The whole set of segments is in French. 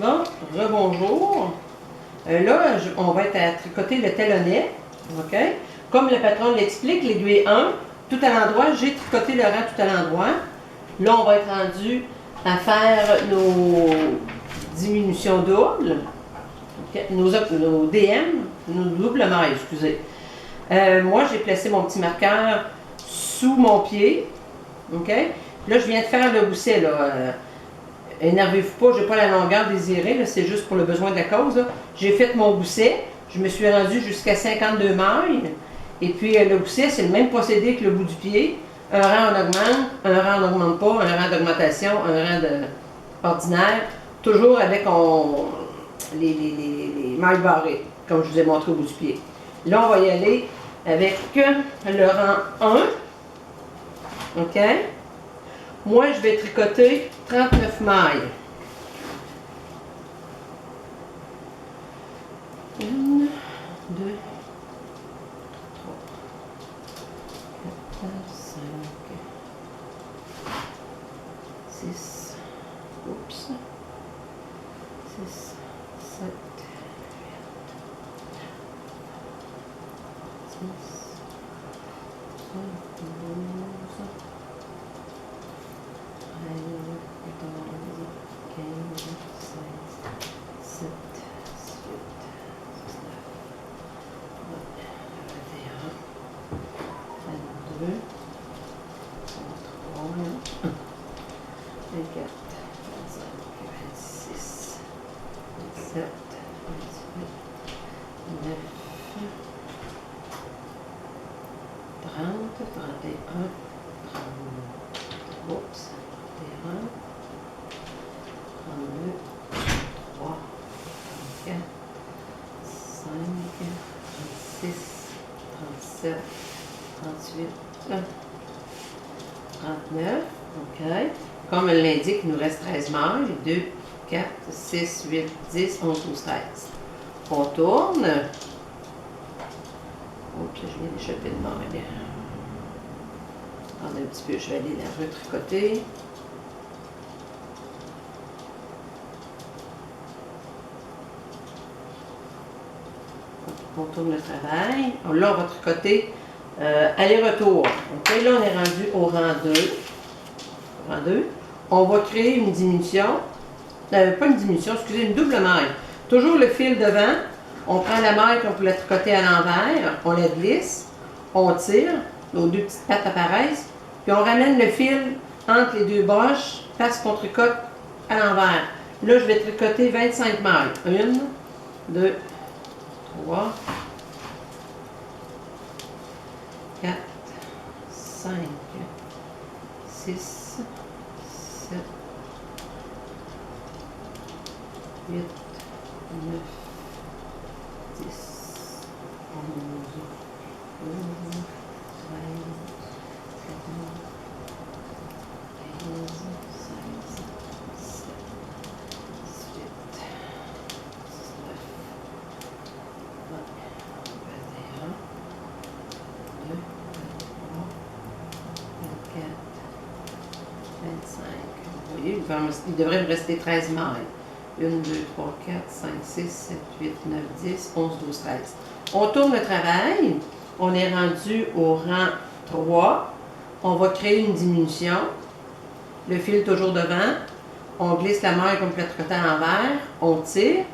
Bon, rebonjour. Là, on va être à tricoter le talonnet. OK? Comme le patron l'explique, l'aiguille 1, tout à l'endroit, j'ai tricoté le rang tout à l'endroit. Là, on va être rendu à faire nos diminutions doubles. Okay? Nos DM, nos doubles mailles, excusez. Moi, j'ai placé mon petit marqueur sous mon pied. OK? Là, je viens de faire le gousset, là. Énervez-vous pas, je n'ai pas la longueur désirée, c'est juste pour le besoin de la cause. J'ai fait mon gousset, je me suis rendue jusqu'à 52 mailles. Et puis le gousset, c'est le même procédé que le bout du pied. Un rang on augmente, un rang on n'augmente pas, un rang d'augmentation, un rang ordinaire. Toujours avec les mailles barrées, comme je vous ai montré au bout du pied. Là, on va y aller avec le rang 1. OK? Moi, je vais tricoter 39 mailles. 1, 2, 3, 4, 5, 6, oups, 6, 7, 8, 10, 12, 39, OK. Comme elle l'indique, il nous reste 13 mailles. 2, 4, 6, 8, 10, 11, 12, 13. On tourne. Oups, je viens d'échapper de maille. Attendez un petit peu, je vais aller la retricoter. On tourne le travail. Là, on va tricoter aller-retour. OK, là, on est rendu au rang 2. Rang 2. On va créer une diminution. Pas une diminution, excusez, une double maille. Toujours le fil devant. On prend la maille qu'on peut la tricoter à l'envers. On la glisse. On tire. Nos deux petites pattes apparaissent. Puis on ramène le fil entre les deux broches parce qu'on tricote à l'envers. Là, je vais tricoter 25 mailles. 1, 2, 3, 4, 5, 6, 7, 8, 9, 10, 11, 12, 13, 14, 15, 16, 17, 18, 19, 20, 21, 2, 3, 24, 25. Vous voyez, il devrait me rester 13 mailles. 1, 2, 3, 4, 5, 6, 7, 8, 9, 10, 11, 12, 13. On tourne le travail. On est rendu au rang 3. On va créer une diminution. Le fil toujours devant. On glisse la maille comme le tricote à l'envers. On tire.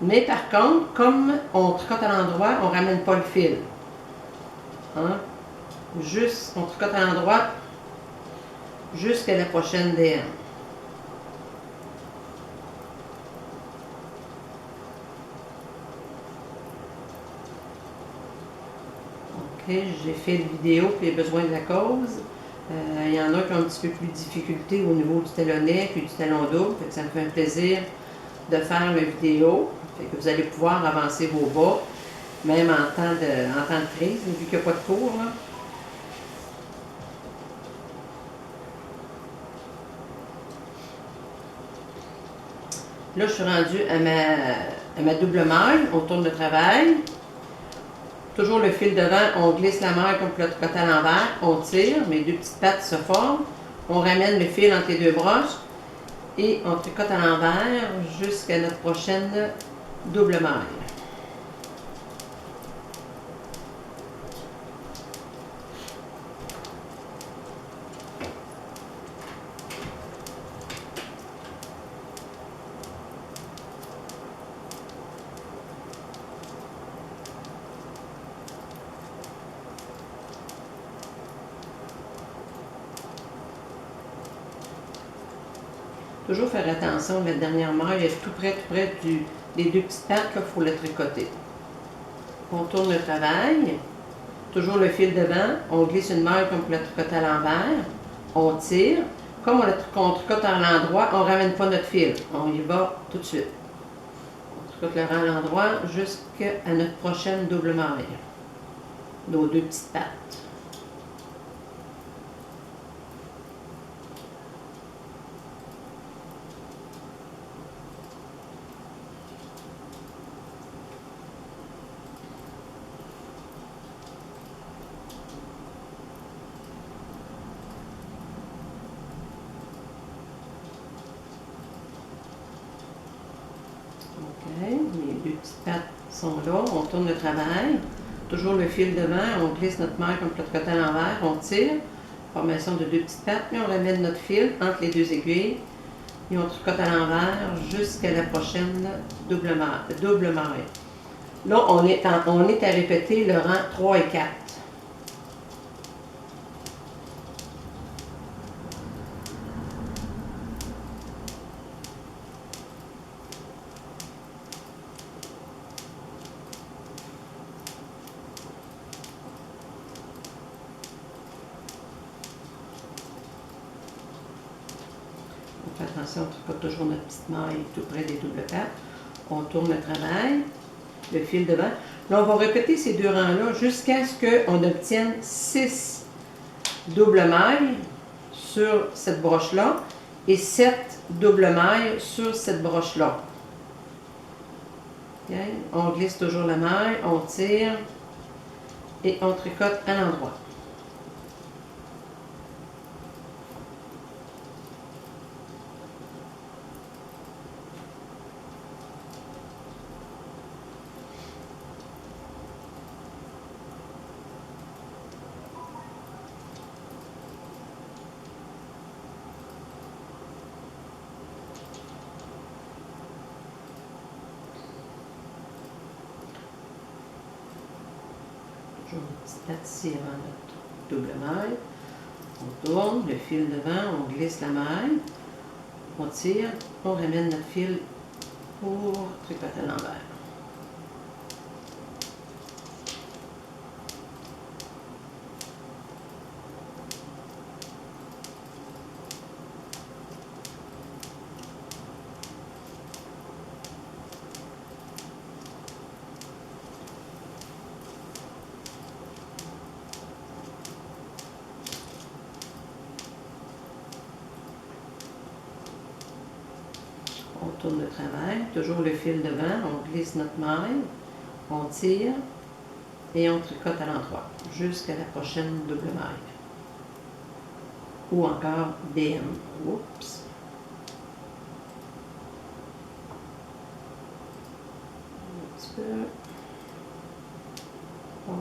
Mais par contre, comme on tricote à l'endroit, on ne ramène pas le fil. Hein? Juste, on tricote à l'endroit jusqu'à la prochaine DM. OK, j'ai fait une vidéo pour les besoins de la cause. Il y en a qui ont un petit peu plus de difficulté au niveau du talonnet puis du talon double. Fait que ça me fait un plaisir de faire la vidéo. Fait que vous allez pouvoir avancer vos bas, même en temps de crise, vu qu'il n'y a pas de cours. Là. Là, je suis rendue à ma double maille. On tourne le travail. Toujours le fil devant, on glisse la maille comme le tricote à l'envers. On tire, mes deux petites pattes se forment. On ramène le fil entre les deux broches. Et on tricote à l'envers jusqu'à notre prochaine double maille. Toujours faire attention, la dernière maille est tout près des deux petites pattes, il faut la tricoter. On tourne le travail, toujours le fil devant, on glisse une maille comme pour la tricoter à l'envers, on tire. Comme on tricote à l'endroit, on ne ramène pas notre fil, on y va tout de suite. On tricote le rang à l'endroit jusqu'à notre prochaine double maille, nos deux petites pattes. OK, les deux petites pattes sont là, on tourne le travail, toujours le fil devant, on glisse notre maille comme pour le tricoter à l'envers, on tire, formation de deux petites pattes, puis on ramène notre fil entre les deux aiguilles et on tricote à l'envers jusqu'à la prochaine double maille. Là, on est à répéter le rang 3 et 4. On fait attention, on tricote toujours notre petite maille tout près des doubles pattes. On tourne le travail, le fil devant. Là, on va répéter ces deux rangs-là jusqu'à ce qu'on obtienne 6 doubles mailles sur cette broche-là et 7 doubles mailles sur cette broche-là. Okay. On glisse toujours la maille, on tire et on tricote à l'endroit. Toujours une petite patte ici avant notre double maille. On tourne, le fil devant, on glisse la maille, on tire, on ramène notre fil pour tricoter à l'envers. On tourne le travail, toujours le fil devant, on glisse notre maille, on tire et on tricote à l'endroit jusqu'à la prochaine double maille. Ou encore BM. Oups. Un petit peu. OK.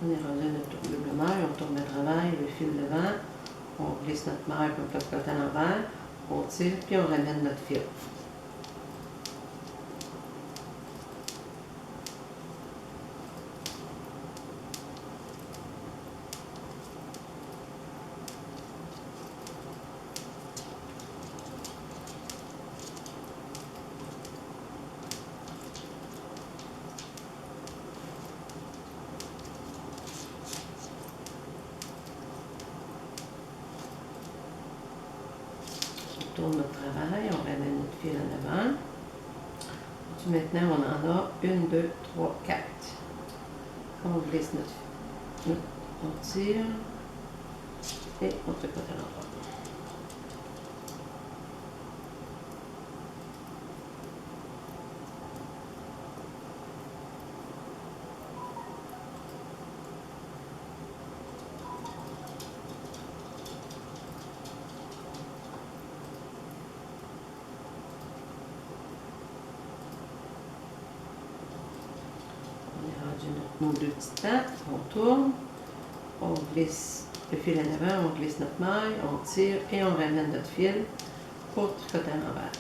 On est rendu à notre double maille, on tourne le travail, le fil devant, on glisse notre maille comme le tricote à l'envers, on tire, puis on ramène notre fil. On tourne notre travail, on ramène notre fil en avant, maintenant, on en a 1, 2, 3, 4. On glisse on tire et on tricote à l'endroit. Nos deux petites pattes, on tourne, on glisse le fil en avant, on glisse notre maille, on tire et on ramène notre fil pour tricoter à l'envers.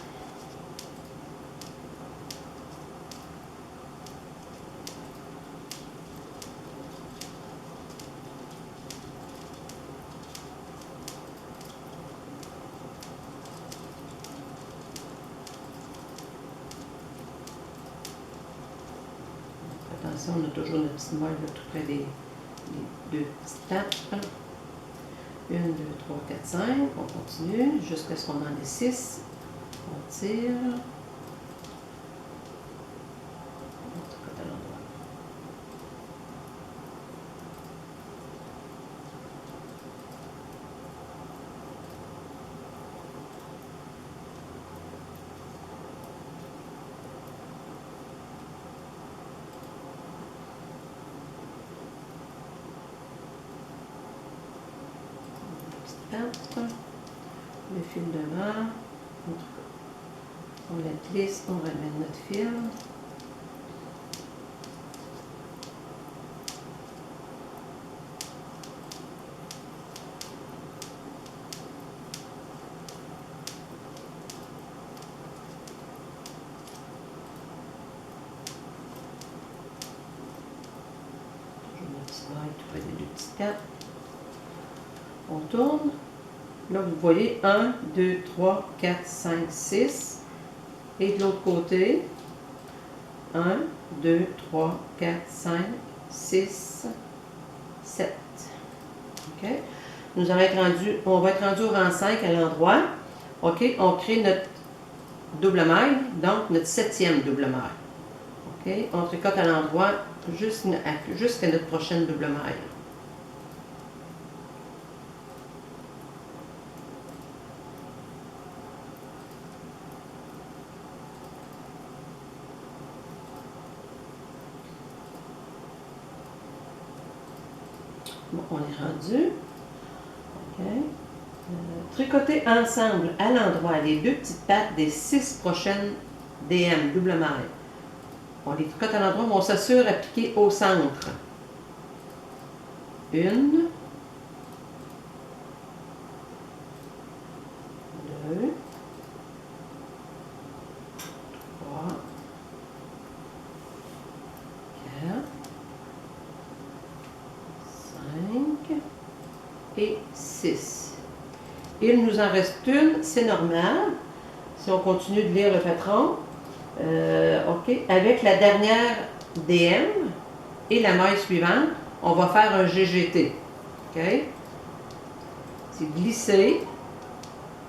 Attention, on a toujours notre petite maille tout près des deux petites tapes. 1, 2, 3, 4, 5. On continue jusqu'à ce qu'on en ait 6. On tire. On tricote à l'endroit. Le fil devant, on la glisse, on ramène notre fil. Toujours notre petite maille tout près des deux petites tapes. On tourne. Là, vous voyez 1, 2, 3, 4, 5, 6. Et de l'autre côté, 1, 2, 3, 4, 5, 6, 7. OK? On va être rendu au rang 5 à l'endroit. OK? On crée notre double maille, donc notre 7e double maille. OK? On tricote à l'endroit jusqu'à notre prochaine double maille. Bon, on est rendu. OK. Tricoter ensemble à l'endroit les deux petites pattes des 6 prochaines DM, double maille. On les tricote à l'endroit, mais on s'assure d'appliquer au centre. 1, 2, 3, 4, 5 et 6. Il nous en reste une, c'est normal. Si on continue de lire le patron, OK, avec la dernière DM et la maille suivante, on va faire un GGT. OK? C'est glisser,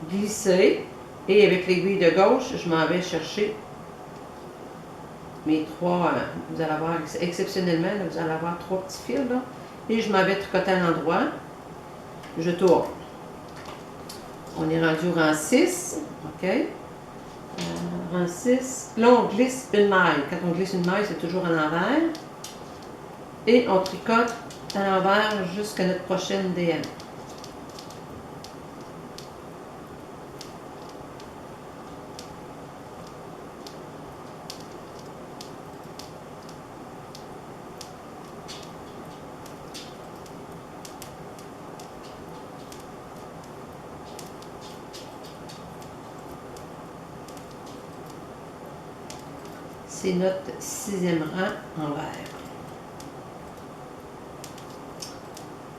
glisser, et avec l'aiguille de gauche, je m'en vais chercher mes trois, vous allez avoir, exceptionnellement, là, vous allez avoir 3 petits fils, là, et je m'en vais tricoter à l'endroit, je tourne. On est rendu au rang 6, OK? Rang 6, là on glisse une maille. Quand on glisse une maille, c'est toujours à l'envers. Et on tricote à l'envers jusqu'à notre prochaine DM. C'est notre 6e rang en vert.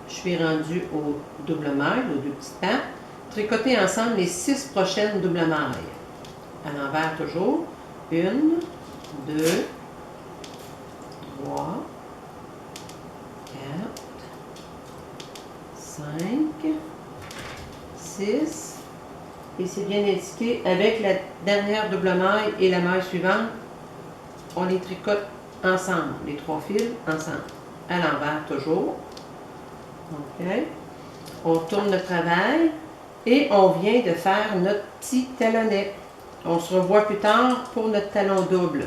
Je suis rendue au double maille, aux deux petits pattes. Tricoter ensemble les 6 prochaines double mailles. À l'envers toujours. 1, 2, 3, 4, 5, 6. Et c'est bien indiqué avec la dernière double maille et la maille suivante. on les tricote ensemble, les 3 fils ensemble, à l'envers toujours. OK. On tourne le travail et on vient de faire notre petit talonnet. On se revoit plus tard pour notre talon double.